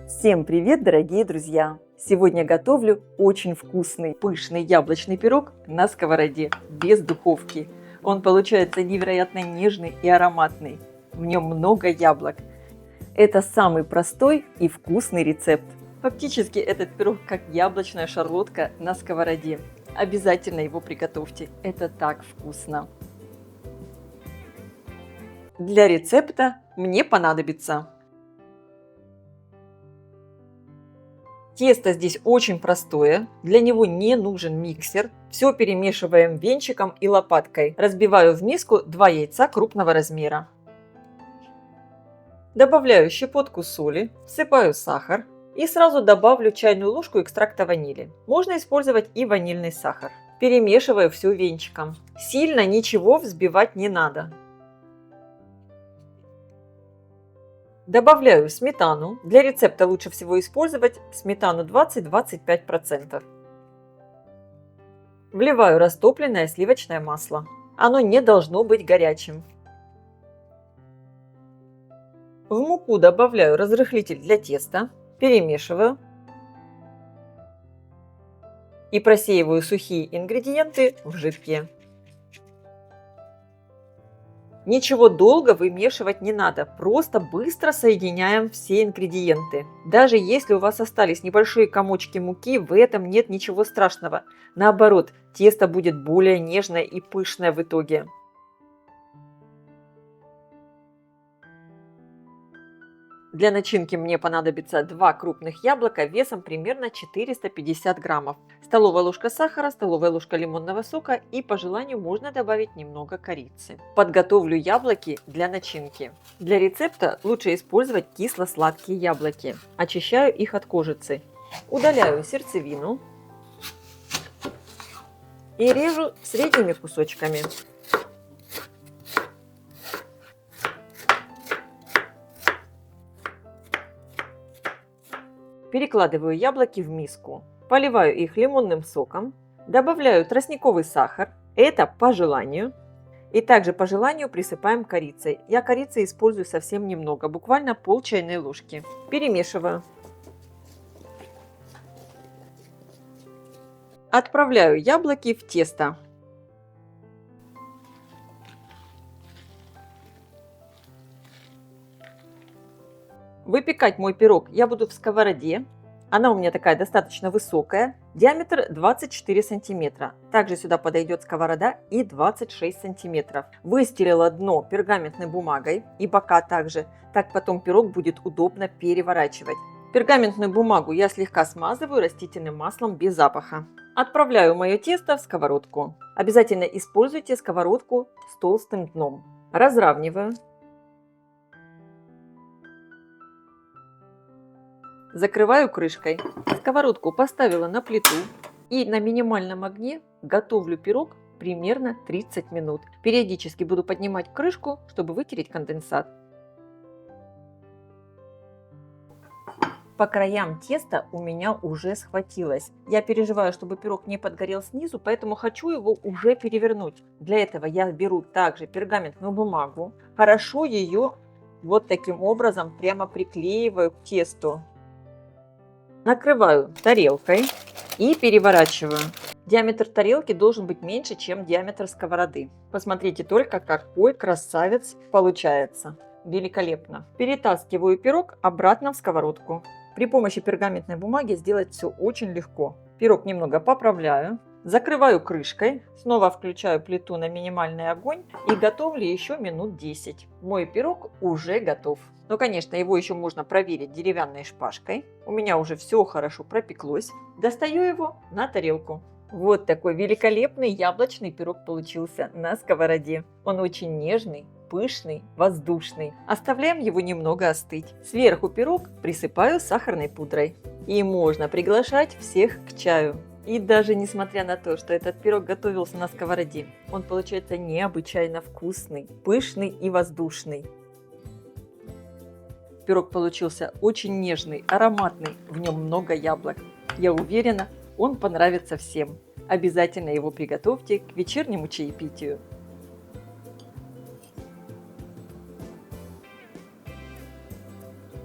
Всем привет, дорогие друзья! Сегодня готовлю очень вкусный, пышный яблочный пирог на сковороде, без духовки. Он получается невероятно нежный и ароматный. В нем много яблок. Это самый простой и вкусный рецепт. Фактически этот пирог как яблочная шарлотка на сковороде. Обязательно его приготовьте, это так вкусно. Для рецепта мне понадобится тесто здесь очень простое, для него не нужен миксер. Все перемешиваем венчиком и лопаткой. Разбиваю в миску 2 яйца крупного размера. Добавляю щепотку соли, всыпаю сахар и сразу добавлю чайную ложку экстракта ванили. Можно использовать и ванильный сахар. Перемешиваю все венчиком. Сильно ничего взбивать не надо. Добавляю сметану. Для рецепта лучше всего использовать сметану 20-25%. Вливаю растопленное сливочное масло. Оно не должно быть горячим. В муку добавляю разрыхлитель для теста, перемешиваю и просеиваю сухие ингредиенты в жидкие. Ничего долго вымешивать не надо, просто быстро соединяем все ингредиенты. Даже если у вас остались небольшие комочки муки, в этом нет ничего страшного. Наоборот, тесто будет более нежное и пышное в итоге. Для начинки мне понадобится 2 крупных яблока весом примерно 450 граммов, столовая ложка сахара, столовая ложка лимонного сока и по желанию можно добавить немного корицы. Подготовлю яблоки для начинки. Для рецепта лучше использовать кисло-сладкие яблоки. Очищаю их от кожицы. Удаляю сердцевину и режу средними кусочками. Перекладываю яблоки в миску, поливаю их лимонным соком, добавляю тростниковый сахар, это по желанию, и также по желанию присыпаем корицей. Я корицы использую совсем немного, буквально пол чайной ложки. Перемешиваю. Отправляю яблоки в тесто. Выпекать мой пирог я буду в сковороде. Она у меня такая достаточно высокая. Диаметр 24 сантиметра. Также сюда подойдет сковорода и 26 сантиметров. Выстелила дно пергаментной бумагой и бока также. Так потом пирог будет удобно переворачивать. Пергаментную бумагу я слегка смазываю растительным маслом без запаха. Отправляю мое тесто в сковородку. Обязательно используйте сковородку с толстым дном. Разравниваю. Закрываю крышкой. Сковородку поставила на плиту и на минимальном огне готовлю пирог примерно 30 минут. Периодически буду поднимать крышку, чтобы вытереть конденсат. По краям теста у меня уже схватилось. Я переживаю, чтобы пирог не подгорел снизу, поэтому хочу его уже перевернуть. Для этого я беру также пергаментную бумагу, хорошо ее вот таким образом прямо приклеиваю к тесту. Накрываю тарелкой и переворачиваю. Диаметр тарелки должен быть меньше, чем диаметр сковороды. Посмотрите только, какой красавец получается. Великолепно. Перетаскиваю пирог обратно в сковородку. При помощи пергаментной бумаги сделать все очень легко. Пирог немного поправляю. Закрываю крышкой, снова включаю плиту на минимальный огонь и готовлю еще минут 10. Мой пирог уже готов. Но, конечно, его еще можно проверить деревянной шпажкой. У меня уже все хорошо пропеклось. Достаю его на тарелку. Вот такой великолепный яблочный пирог получился на сковороде. Он очень нежный, пышный, воздушный. Оставляем его немного остыть. Сверху пирог присыпаю сахарной пудрой. И можно приглашать всех к чаю. И даже несмотря на то, что этот пирог готовился на сковороде, он получается необычайно вкусный, пышный и воздушный. Пирог получился очень нежный, ароматный, в нем много яблок. Я уверена, он понравится всем. Обязательно его приготовьте к вечернему чаепитию.